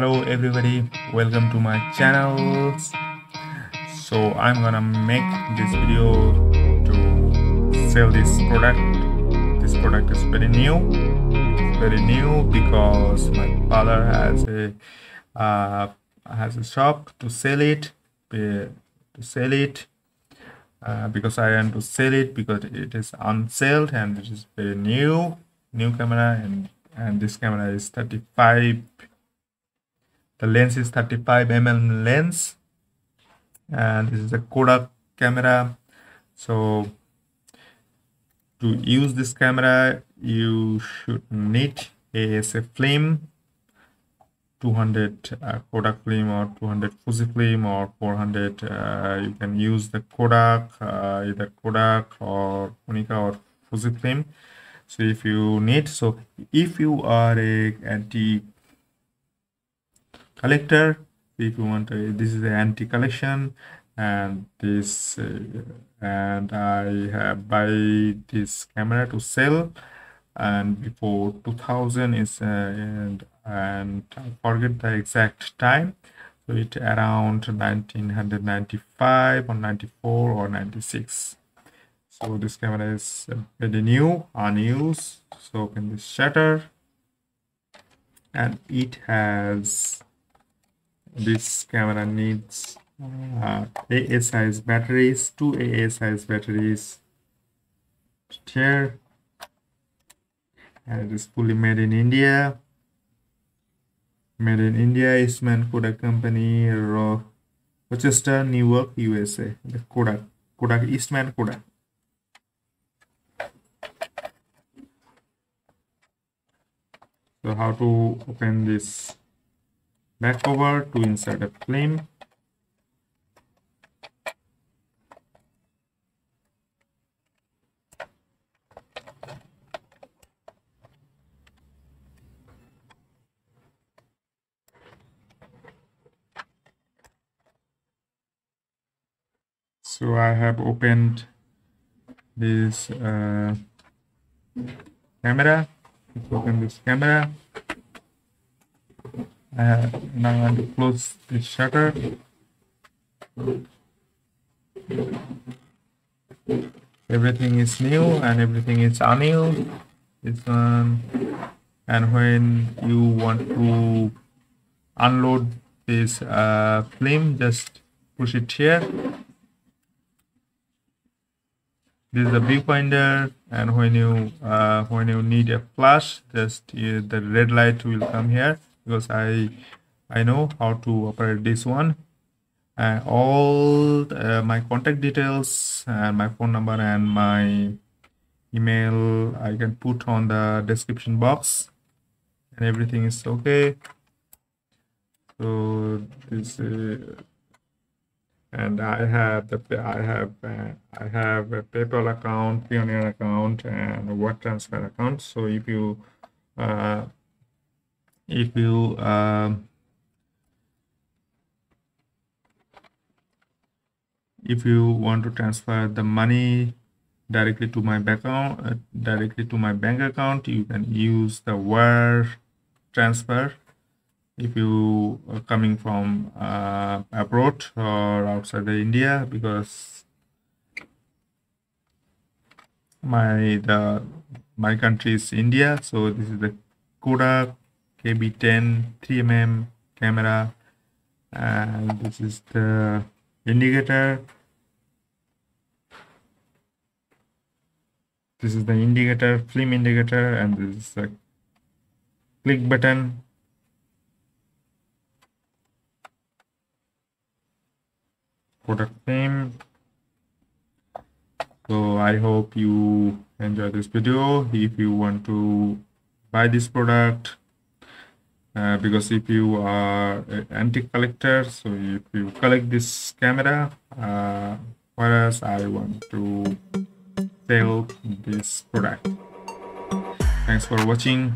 Hello everybody, welcome to my channel. So I'm gonna make this video to sell this product. This product is very new. It's very new because my father has a shop to sell it. Because I want to sell it because it is on sale and it is very new camera, and this camera is 35. The lens is 35mm lens, and this is a KODAK camera. So to use this camera you should need ASA film, 200 KODAK film or 200 Fuji film or 400. You can use the KODAK, either KODAK or Konica or Fuji film. So if you need, so if you are a anti collector, if you want this is the anti collection, and this and I have buy this camera to sell, and before 2000 is and I forget the exact time, so it around 1995 or 94 or 96. So this camera is very new, unused. So open this shutter, and it has, this camera needs AA size batteries, 2 AA size batteries here, and it is fully made in India. Made in India, Eastman KODAK company, Rochester, Newark, USA. The KODAK Eastman KODAK. So how to open this back cover to insert a film. So I have opened this camera. Let's open this camera. Now I want to close this shutter. Everything is new and everything is unused. It's and when you want to unload this film, just push it here. This is the viewfinder, and when you need a flash, just the red light will come here, because I know how to operate this one. All my contact details and my phone number and my email I can put on the description box, and everything is okay. So this and I have a PayPal account, Pioneer account, and a wire transfer account. So if you want to transfer the money directly to my bank account, you can use the wire transfer. If you are coming from abroad or outside the India, because my country is India. So this is the KODAK KB10 3mm camera, and this is the indicator. This is the indicator, film indicator, and this is the click button. KODAK film. So I hope you enjoy this video. If you want to buy this product, because if you are an antique collector, so if you collect this camera, whereas I want to sell this product. Thanks for watching.